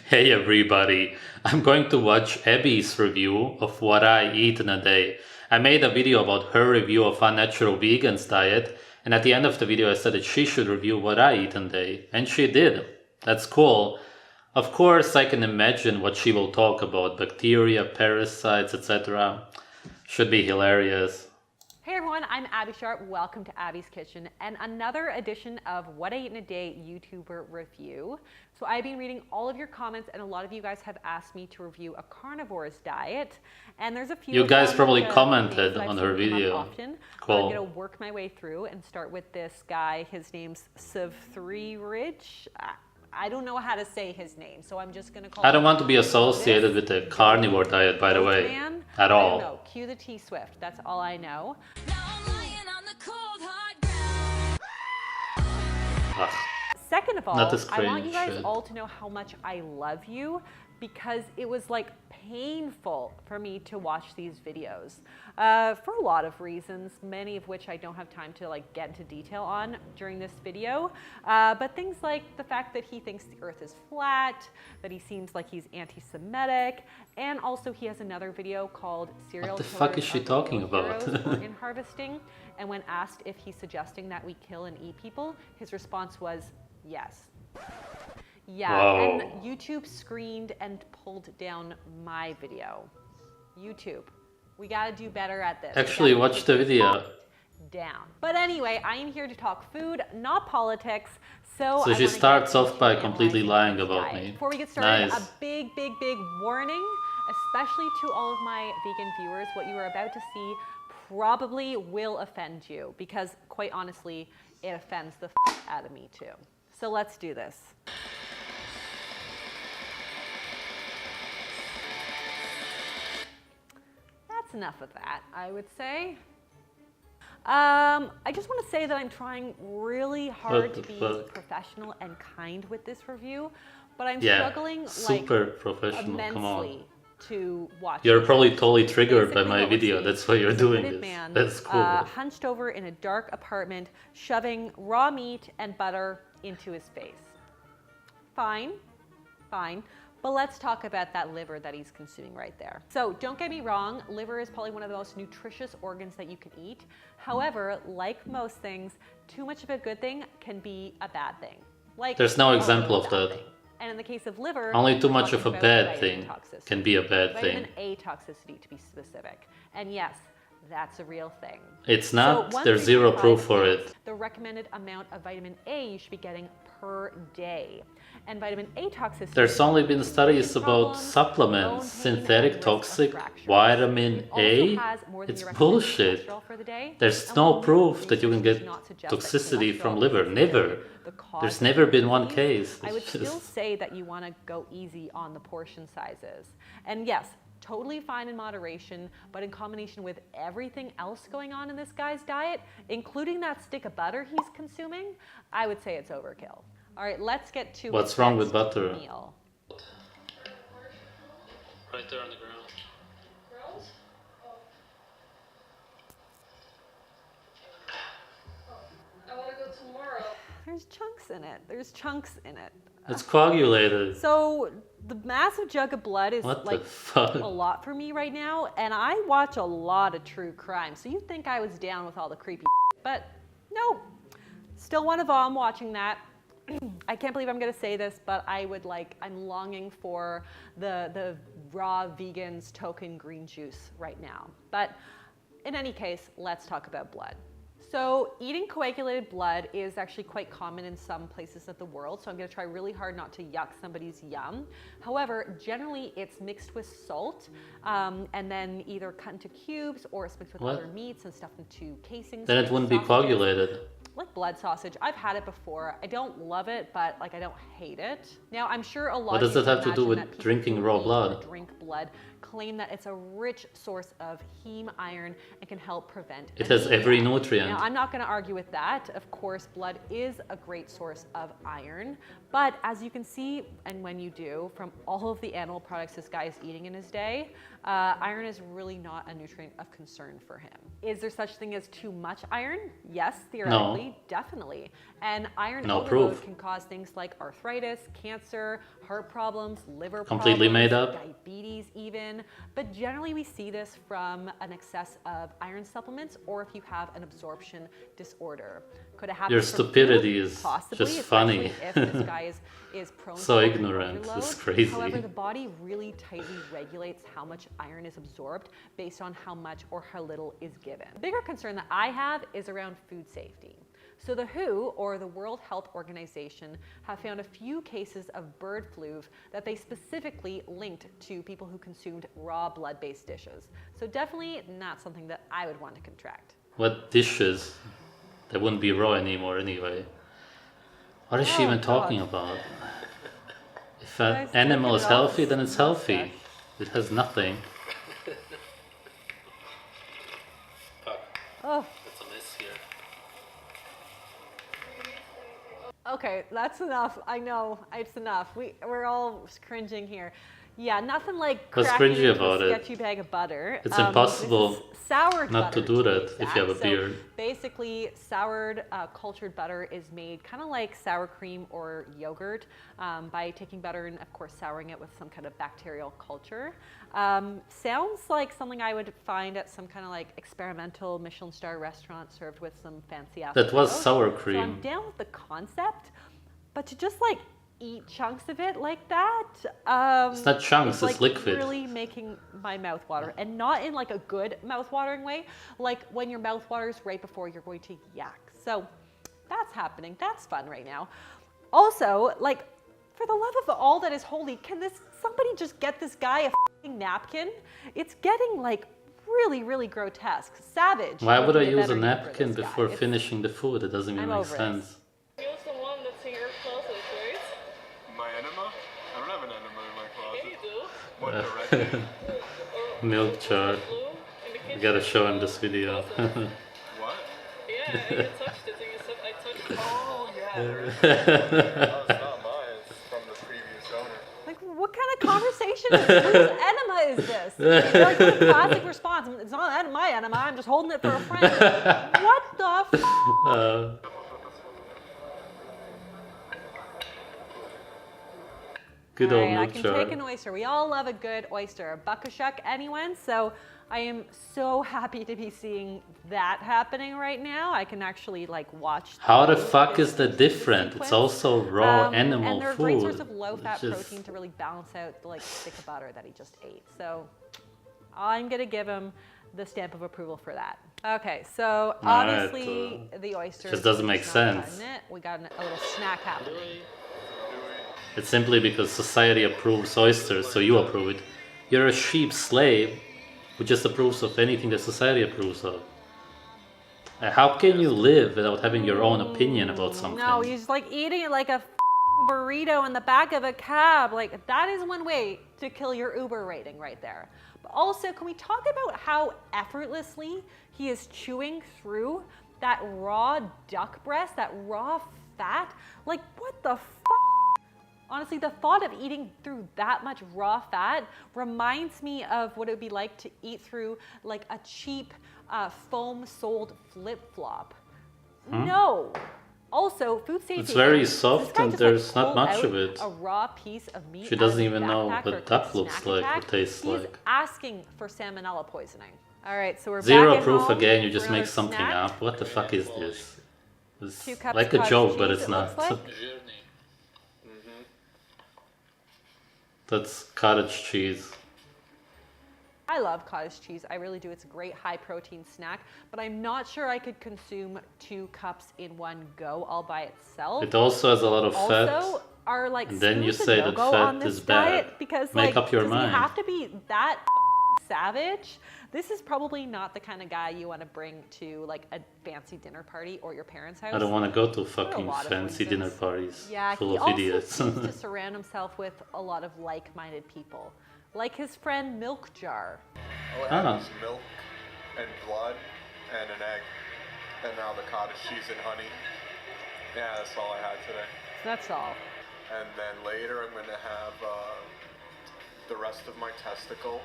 Hey everybody, I'm going to watch Abby's review of what I eat in a day. I made a video about her review of Unnatural Vegan's diet, and at the end of the video I said that she should review what I eat in a day, and she did. That's cool. Of course, I can imagine what she will talk about, bacteria, parasites, etc. Should be hilarious. Hey everyone, I'm Abby Sharp. Welcome to Abby's Kitchen and another edition of What I Eat in a Day YouTuber review. So I've been reading all of your comments and a lot of you guys have asked me to review a carnivore's diet. And there's a few You guys probably commented on her video. Often. Cool. I'm going to work my way through and start with this guy. His name's Ridge. I don't know how to say his name, so I'm just going to call him. I don't want to be associated with the carnivore diet, by the way, at all. I don't know. Cue the T-Swift. That's all I know. Ugh. Second of all, I want you guys shit. all to know how much I love you because it was like painful for me to watch these videos for a lot of reasons, many of which I don't have time to like get into detail on during this video. But things like the fact that he thinks the earth is flat, that he seems like he's anti-Semitic, and also he has another video called Serial What the Killers fuck is she Are talking Real about? Heroes, Organ Harvesting. And when asked if he's suggesting that we kill and eat people, his response was yes. Yeah, Whoa. and YouTube screened and pulled down my video. YouTube, we gotta do better at this. Actually, watch the video. Down. But anyway, I am here to talk food, not politics. So So she starts off by completely lying about me. Before we get started, Nice. a big warning, especially to all of my vegan viewers. What you are about to see probably will offend you because, quite honestly, it offends the out of me too. So let's do this. That's enough of that, I would say. I just want to say that I'm trying really hard to be professional and kind with this review, but I'm struggling super like professional. immensely Come on. to watch. You're it. probably totally triggered by Basically, my what we're video. seeing That's why you're is a doing hooded this. man, That's cool. hunched over in a dark apartment, shoving raw meat and butter into his face. Fine. But let's talk about that liver that he's consuming right there. So don't get me wrong, liver is probably one of the most nutritious organs that you can eat. However, like most things, too much of a good thing can be a bad thing. Like There's no a example really of bad that. thing. And in the case of liver, Only too we're much of a talking about bad vitamin thing toxicity. can be a bad Vitamin thing. A toxicity to be specific. And yes, that's a real thing. It's not. So There's zero 1.5 proof for is it. the recommended amount of vitamin A you should be getting per day. And vitamin A toxicity. There's only been studies about problems, supplements, bone pain, synthetic and risk of toxic fractures. vitamin It also A. has more than It's your recommended bullshit. cholesterol for the day. There's And no while proof new that you can research get does not suggest that toxicity from cholesterol liver. is Never. the cause There's of never been one disease. case. I would It's still just- say that you want to go easy on the portion sizes. And yes, totally fine in moderation, but in combination with everything else going on in this guy's diet, including that stick of butter he's consuming, I would say it's overkill. All right, let's get to What's his wrong with next butter? meal. Right there on the ground. Girls? I want to go tomorrow. There's chunks in it. It's coagulated. So the massive jug of blood is What the like fuck? a lot for me right now, and I watch a lot of true crime. So you'd think I was down with all the creepy but nope. Still want to vom watching that. I can't believe I'm gonna say this, but I'm longing for the raw vegan's token green juice right now. But in any case, let's talk about blood. So eating coagulated blood is actually quite common in some places of the world, so I'm gonna try really hard not to yuck somebody's yum. However, generally it's mixed with salt, and then either cut into cubes or it's mixed with What? other meats and stuffed into casings. Then it like wouldn't be sausages. coagulated. Like blood sausage. I've had it before. I don't love it, but like I don't hate it. Now I'm sure a lot What of does you that have can to do imagine with that people drinking who raw eat or blood? drink blood claim that it's a rich source of heme iron and can help prevent It has anemia. every nutrient. Now I'm not going to argue with that. Of course, blood is a great source of iron, but as you can see, and when you do, from all of the animal products this guy is eating in his day, iron is really not a nutrient of concern for him. Is there such thing as too much iron? Yes, theoretically. all? definitely. And iron No overload proof. can cause things like arthritis, cancer, heart problems, liver Completely problems, made up? diabetes even. But generally we see this from an excess of iron supplements or if you have an absorption disorder. Could it happen Your from stupidity food? is Possibly, just especially funny. if this guy is prone So to ignorant, overload. it's crazy. However, the body really tightly regulates how much iron is absorbed based on how much or how little is given. The bigger concern that I have is around food safety. So the WHO, or the World Health Organization, have found a few cases of bird flu that they specifically linked to people who consumed raw blood-based dishes. So definitely not something that I would want to contract. What dishes? They wouldn't be raw anymore anyway. What is she even talking about? If an Guys, animal look is at it all, healthy, then it's this healthy. mustache. It has nothing. Oh, It's a mess here. okay, that's enough. I know, it's enough. We're all cringing here. Yeah, nothing like What's cracking cringy into about a it? sketchy bag of butter. It's This impossible is soured not to butter, do be that if you have a exact. beard. So basically, soured cultured butter is made kind of like sour cream or yogurt by taking butter and, of course, souring it with some kind of bacterial culture. Sounds like something I would find at some kind of like experimental Michelin star restaurant served with some fancy ass That was potatoes. sour So I'm cream. down with the concept, but to just like eat chunks of it like that, It's not chunks, is, it's like, liquid. really making my mouth water, and not in like a good mouth watering way, like when your mouth waters right before you're going to yak. So that's happening. That's fun right now. Also, like, for the love of all that is holy, can somebody just get this guy a f***ing napkin? It's getting like really, really grotesque. Savage. Why would I be a use better a name for napkin this guy. before It's- finishing the food? It doesn't even I'm make over it. sense. Use the one that's in your closet, right? My enema? I don't have an enema in my Yeah, closet. you do. What direction? Milk jar. Blue in the I kitchen. gotta show him this video. What? Yeah, you touched it and you said I touched it. Oh yeah, there is. Oh, it's not mine. It's from the previous owner. Like, what kind of conversation is this? Whose enema is this? Like, what a classic response. It's not my enema, I'm just holding it for a friend. What the f? Good All old right, I milk can jar. take an oyster. We all love a good oyster. Buckashuck, anyone? So I am so happy to be seeing that happening right now. I can actually like watch. How the through fuck this is that different? It's sequence. also raw animal and they're food. great source of low-fat It's just- protein to really balance out the like stick of butter that he just ate. So I'm gonna give him the stamp of approval for that. Okay, so Alright, obviously the oysters. just doesn't make is not sense. cutting it. We got a little snack happening. It's simply because society approves oysters, so you approve it. You're a sheep slave who just approves of anything that society approves of. How can you live without having your own opinion about something? No, he's like eating it like a burrito in the back of a cab. Like, that is one way to kill your Uber rating right there. But also, can we talk about how effortlessly he is chewing through that raw duck breast, that raw fat? Like, what the f? Honestly, the thought of eating through that much raw fat reminds me of what it would be like to eat through like a cheap foam-soled flip-flop. No. Also, food safety. It's very This soft guy and just, like, there's not pulled much out of it. A raw piece of meat. She out doesn't of his even know backpack what for a duck quick looks snack like or attack. tastes He's like. asking for salmonella poisoning. All right, so we're Zero back at proof home again, you for just make another something snack. up. What the fuck is this? It's 2 cups like a cottage joke, but cheese, it's it looks not. like. That's cottage cheese. I love cottage cheese. I really do. It's a great high protein snack, but I'm not sure I could consume 2 cups in one go all by itself. It also has a lot of fat. Also, are like and then you spoons a say that no-go fat on this is bad. diet? Because Make like, up your does mind. he have to be that savage? This is probably not the kind of guy you want to bring to like a fancy dinner party or your parents' house. I don't want to go to For a fucking lot of fancy reasons. dinner parties Yeah, full he of also idiots. seems to surround himself with a lot of like-minded people, like his friend Milk Jar. All I had was milk and blood and an egg. And now the cottage cheese and honey. Yeah, that's all I had today. That's all. And then later I'm going to have the rest of my testicle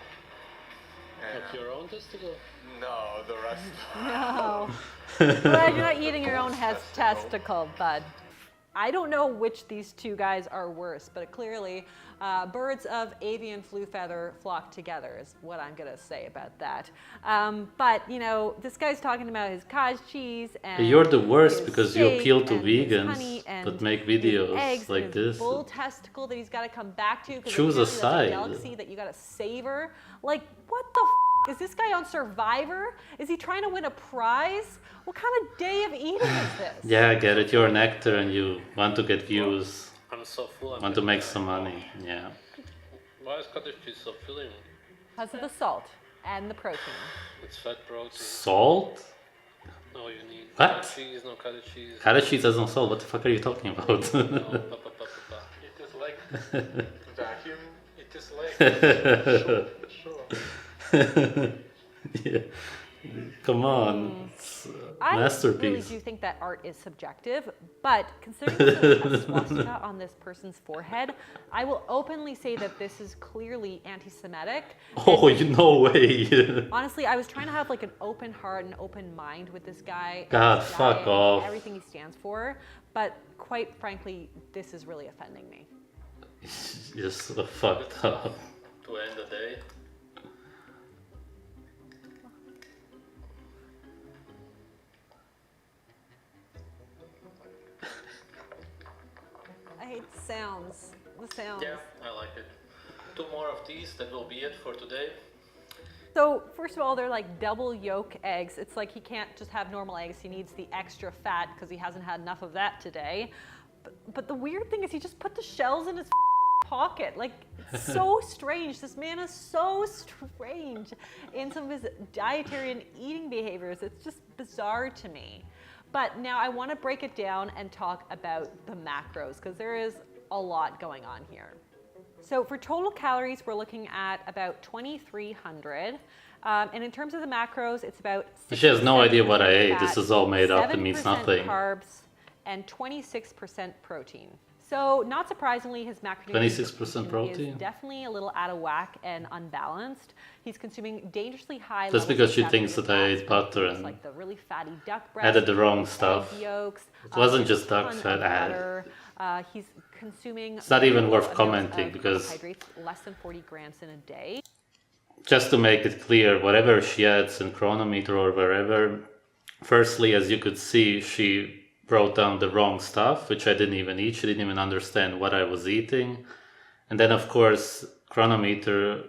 And Of your own testicle? no, the rest. No. Glad you're not eating your own testicle, bud. I don't know which these two guys are worse, but clearly birds of avian flu feather flock together is what I'm gonna say about that. But you know, this guy's talking about his cottage cheese and You're the worst his because you steak appeal to and his vegans, honey and but make his videos eggs like and his this. bull testicle that he's got to come back to. 'Cause Choose a apparently that's side. delicacy that you got to savor. Like, what the is this guy on Survivor? Is he trying to win a prize? What kind of day of eating is this? Yeah, I get it. You're an actor and you want to get views, I'm so full. want to make some money. Yeah. Why is cottage cheese so filling? Because of the salt and the protein. It's fat protein. Salt? No, you need What? cottage cheese, no cottage cheese. Cottage cheese has no salt. What the fuck are you talking about? No, pa, pa, pa, pa, pa. It is like, Vacuum? it is like. Sure. Yeah. Come on. It's a I masterpiece. really do think that art is subjective, but considering there's a swastika on this person's forehead, I will openly say that this is clearly anti-Semitic. Oh, you no way. Honestly, I was trying to have like an open heart and open mind with this guy. God, his fuck diet, off. Everything he stands for, but quite frankly, this is really offending me. Just so fucked up. To end the day. I hate the sounds. The sounds. Yeah, I like it. 2 more of these, that will be it for today. So first of all, they're like double yolk eggs. It's like he can't just have normal eggs. He needs the extra fat because he hasn't had enough of that today. But the weird thing is he just put the shells in his pocket. Like, it's so strange. This man is so strange in some of his dietary and eating behaviors. It's just bizarre to me. But now I want to break it down and talk about the macros because there is a lot going on here. So for total calories, we're looking at about 2,300. And in terms of the macros, it's about She has no idea what I ate. fat, This is all made up. It means 7% nothing. carbs, and 26% protein. So not surprisingly, his macronutrient 26% protein? is definitely a little out of whack and unbalanced. He's consuming dangerously high That's levels because of she thinks saturated that I fats ate from butter foods and like the really fatty duck breast, added the wrong egg stuff. yolks. It wasn't there's just a duck ton fat, of I had. butter. He's consuming. It's not even low worth amounts commenting of because- carbohydrates, less than 40 grams in a day. Just to make it clear, whatever she adds in Chronometer or wherever, firstly, as you could see, she wrote down the wrong stuff, which I didn't even eat. She didn't even understand what I was eating. And then, of course, Chronometer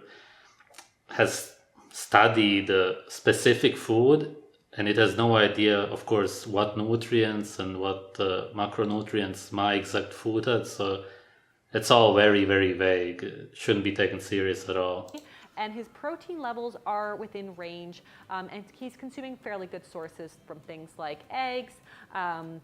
has studied specific food, and it has no idea, of course, what nutrients and what macronutrients my exact food had. So it's all very, very vague. It shouldn't be taken serious at all. And his protein levels are within range, and he's consuming fairly good sources from things like eggs,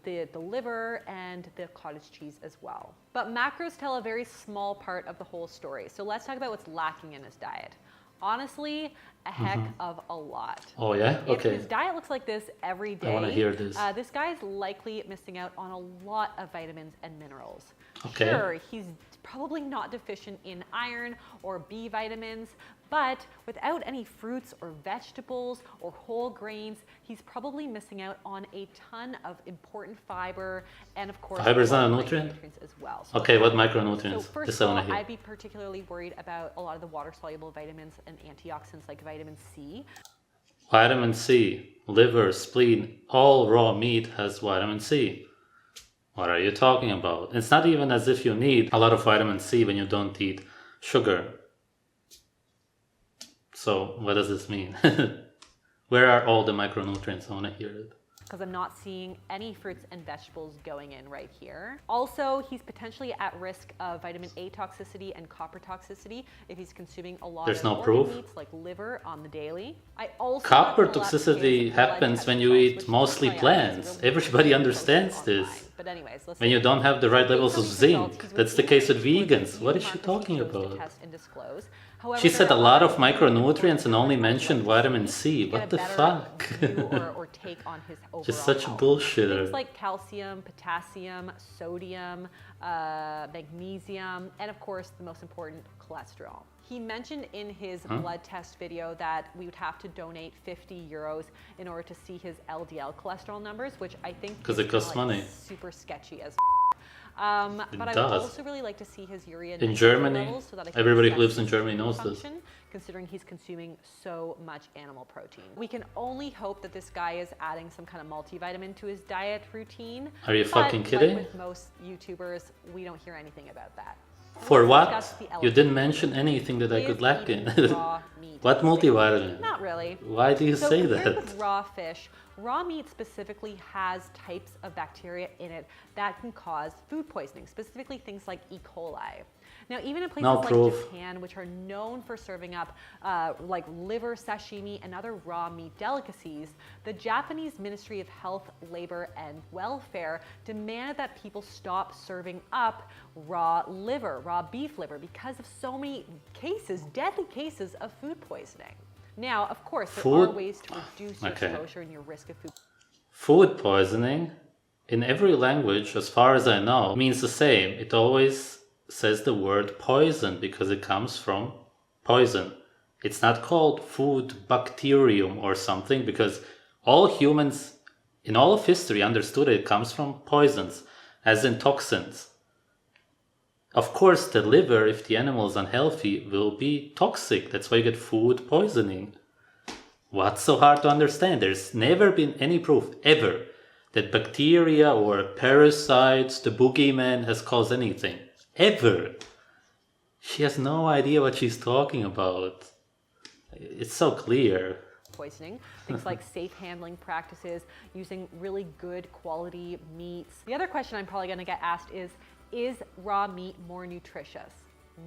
the liver, and the cottage cheese as well. But macros tell a very small part of the whole story. So let's talk about what's lacking in his diet. Honestly, a heck of a lot. Oh yeah? If Okay. his diet looks like this every day, wanna hear this. This guy's likely missing out on a lot of vitamins and minerals. Okay. Sure, he's probably not deficient in iron or B vitamins, but without any fruits or vegetables or whole grains, he's probably missing out on a ton of important fiber and, of course, Fiber is not a other nutrient? micronutrients as well. So Okay, what So micronutrients? first This of I all, want to hear. I'd be particularly worried about a lot of the water-soluble vitamins and antioxidants like vitamin C. Vitamin C, liver, spleen, all raw meat has vitamin C. What are you talking about? It's not even as if you need a lot of vitamin C when you don't eat sugar. So what does this mean? Where are all the micronutrients? I want to hear it. Because I'm not seeing any fruits and vegetables going in right here. Also, he's potentially at risk of vitamin A toxicity and copper toxicity if he's consuming a lot There's of no organ proof? meats like liver on the daily. I also Copper wanna pull up toxicity his blood happens test when you results, eat which mostly FYI is plants. really Everybody posted understands this. online. But anyways, let's When you don't have the right levels of Based on these zinc, results, he's that's the within case with range for the vegans. What is she markers he talking chose to about? test and disclose. However, She there said a are lot of other micronutrients and only factors mentioned like vitamin C. get a What the better fuck? view or take on his overall Just such a health. bullshitter. Things like calcium, potassium, sodium, magnesium, and of course, the most important, cholesterol. He mentioned in his blood test video that we would have to donate 50 euros in order to see his LDL cholesterol numbers, which I think Because is it costs kinda, like, money. super sketchy as but I would does. also really like to see his urea In nitrogen Germany, levels so that I can everybody who assess lives in his Germany kidney knows this. function, considering he's consuming so much animal protein. We can only hope that this guy is adding some kind of multivitamin to his diet routine. Are you but fucking kidding? Like with most YouTubers, we don't hear anything about that. For Let's what? discuss the You elephant. didn't mention anything that I Is could lack in. eating raw meat What safe? multivitamin? Not really. Why do you So say compared that? with raw fish, raw meat specifically has types of bacteria in it that can cause food poisoning, specifically things like E. coli. Now, even in places No like proof. Japan, which are known for serving up like liver sashimi and other raw meat delicacies, the Japanese Ministry of Health, Labor, and Welfare demanded that people stop serving up raw beef liver, because of so many cases, deadly cases of food poisoning. Now, of course, there are Food- ways to reduce your Okay. exposure and your risk of food. Food poisoning, in every language, as far as I know, means the same. It always says the word poison because it comes from poison. It's not called food bacterium or something, because all humans in all of history understood it comes from poisons, as in toxins. Of course, the liver, if the animal is unhealthy, will be toxic. That's why you get food poisoning. What's so hard to understand? There's never been any proof, ever, that bacteria or parasites, the boogeyman, has caused anything. Ever. She has no idea what she's talking about. It's so clear. Poisoning, things like safe handling practices, using really good quality meats. The other question I'm probably going to get asked is raw meat more nutritious?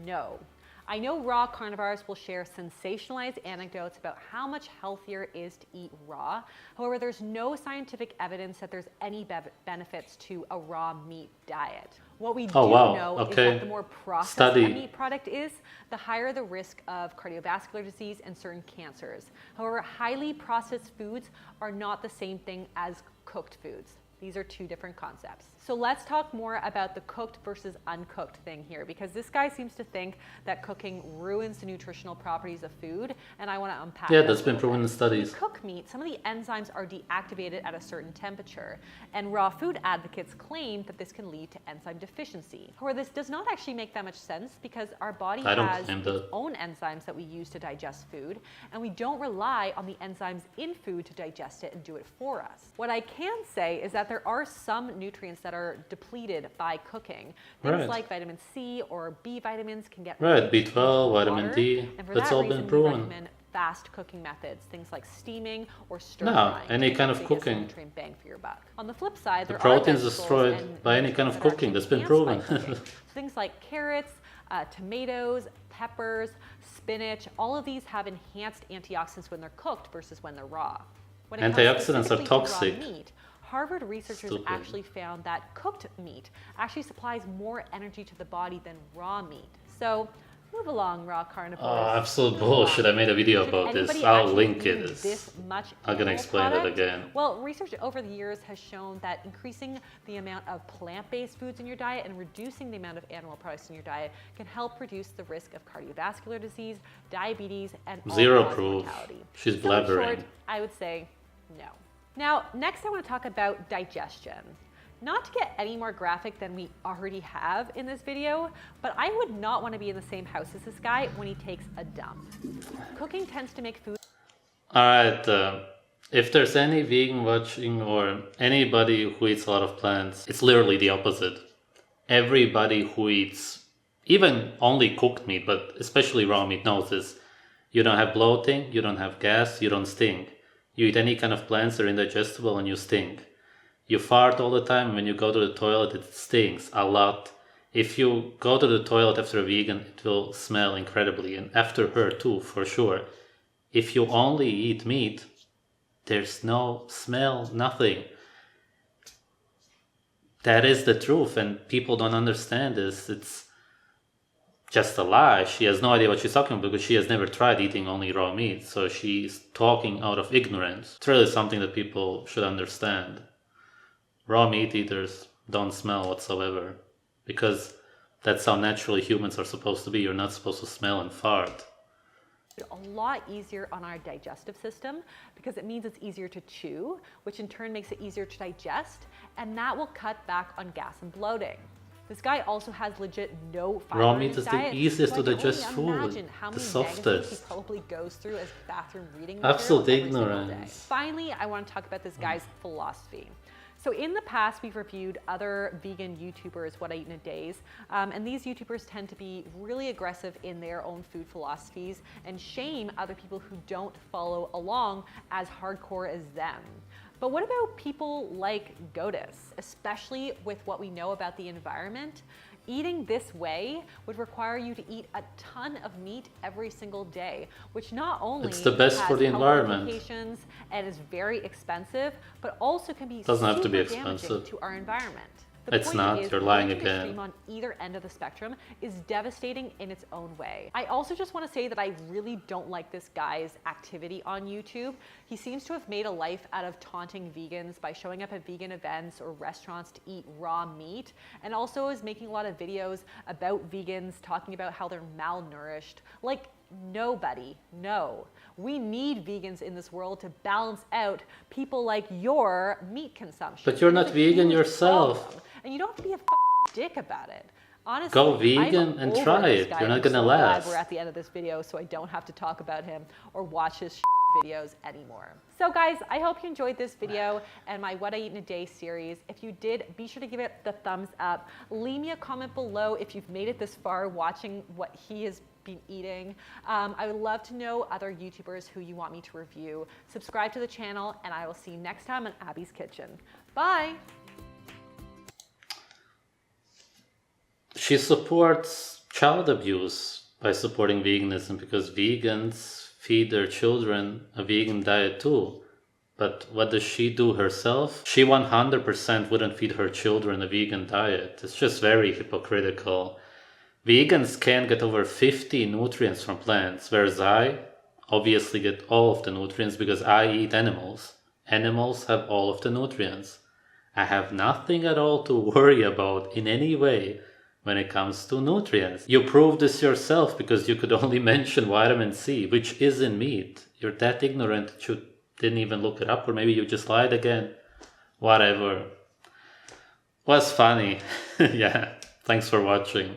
No. I know raw carnivores will share sensationalized anecdotes about how much healthier it is to eat raw. However, there's no scientific evidence that there's any benefits to a raw meat diet. What we do know is that the more processed a meat product is, the higher the risk of cardiovascular disease and certain cancers. However, highly processed foods are not the same thing as cooked foods. These are two different concepts. So let's talk more about the cooked versus uncooked thing here, because this guy seems to think that cooking ruins the nutritional properties of food, and I want to unpack Yeah, that that's a been little proven in bit. studies. When you cook meat, some of the enzymes are deactivated at a certain temperature, and raw food advocates claim that this can lead to enzyme deficiency. However, this does not actually make that much sense, because our body has its own enzymes that we use to digest food, and we don't rely on the enzymes in food to digest it and do it for us. What I can say is that there are some nutrients that are depleted by cooking. Things like vitamin C or B vitamins can get B12, into vitamin water, D, and for that's that all reason, been we proven. recommend fast cooking methods, things like steaming or stir No, frying. any to kind get of the biggest cooking. nutrient bang for your buck. On the flip side, there are protein's vegetables destroyed and by any kind of nutrients that are cooking. That's been actually enhanced by proven. cooking. Things like carrots, tomatoes, peppers, spinach, all of these have enhanced antioxidants when they're cooked versus when they're raw. When it comes Antioxidants are specifically to raw toxic. meat, Harvard researchers Stupid. actually found that cooked meat actually supplies more energy to the body than raw meat. So move along, raw carnivores. Oh, absolute Move bullshit. I along. made a video Should about this. anybody I'll actually link be it. eating this much I'm gonna animal explain it product? again. Well, research over the years has shown that increasing the amount of plant-based foods in your diet and reducing the amount of animal products in your diet can help reduce the risk of cardiovascular disease, diabetes, and Zero all-cause proof. mortality. She's So in short, blabbering. I would say no. Now, next I want to talk about digestion. Not to get any more graphic than we already have in this video, but I would not want to be in the same house as this guy when he takes a dump. Cooking tends to make food. Alright, if there's any vegan watching or anybody who eats a lot of plants, it's literally the opposite. Everybody who eats even only cooked meat, but especially raw meat, knows this. You don't have bloating, you don't have gas, you don't stink. You eat any kind of plants, they're indigestible and you stink. You fart all the time. When you go to the toilet, it stinks a lot. If you go to the toilet after a vegan, it will smell incredibly, and after her too, for sure. If you only eat meat, there's no smell, nothing. That is the truth, and people don't understand this. just a lie. She has no idea what she's talking about because she has never tried eating only raw meat. So she's talking out of ignorance. It's really something that people should understand. Raw meat eaters don't smell whatsoever because that's how naturally humans are supposed to be. You're not supposed to smell and fart. A lot easier on our digestive system because it means it's easier to chew, which in turn makes it easier to digest, and that will cut back on gas and bloating. This guy also has legit no fiber Raw in meat his is the diet, easiest so to I can digest only food, imagine how the many magazines he softest. probably goes through as bathroom reading Absolute material every single day. ignorance. Finally, I want to talk about this guy's philosophy. So in the past, we've reviewed other vegan YouTubers, What I Eat in a Days, and these YouTubers tend to be really aggressive in their own food philosophies and shame other people who don't follow along as hardcore as them. But what about people like Godis, especially with what we know about the environment? Eating this way would require you to eat a ton of meat every single day, which not only It's the best has for the health environment. implications and is very expensive, but also can be Doesn't have to be super damaging expensive. to our environment. The It's point not, is, you're lying going to the again. extreme on either end of the spectrum is devastating in its own way. I also just want to say that I really don't like this guy's activity on YouTube. He seems to have made a life out of taunting vegans by showing up at vegan events or restaurants to eat raw meat, and also is making a lot of videos about vegans talking about how they're malnourished. Like, nobody, no. We need vegans in this world to balance out people like your meat consumption. But you're It is not a vegan huge yourself. problem, and you don't have to be a dick about it. Honestly, Go vegan I'm and over try this it. guy. You're not I'm gonna so glad last. we're at the end of this video, so I don't have to talk about him or watch his videos anymore. So guys, I hope you enjoyed this video and my What I Eat in a Day series. If you did, be sure to give it the thumbs up. Leave me a comment below if you've made it this far watching what he has been eating. I would love to know other YouTubers who you want me to review. Subscribe to the channel, and I will see you next time in Abby's Kitchen. Bye! She supports child abuse by supporting veganism because vegans feed their children a vegan diet too. But what does she do herself? She 100% wouldn't feed her children a vegan diet. It's just very hypocritical. Vegans can get over 50 nutrients from plants, whereas I obviously get all of the nutrients because I eat animals. Animals have all of the nutrients. I have nothing at all to worry about in any way when it comes to nutrients. You proved this yourself because you could only mention vitamin C, which is in meat. You're that ignorant that you didn't even look it up, or maybe you just lied again. Whatever. Was funny. Yeah, thanks for watching.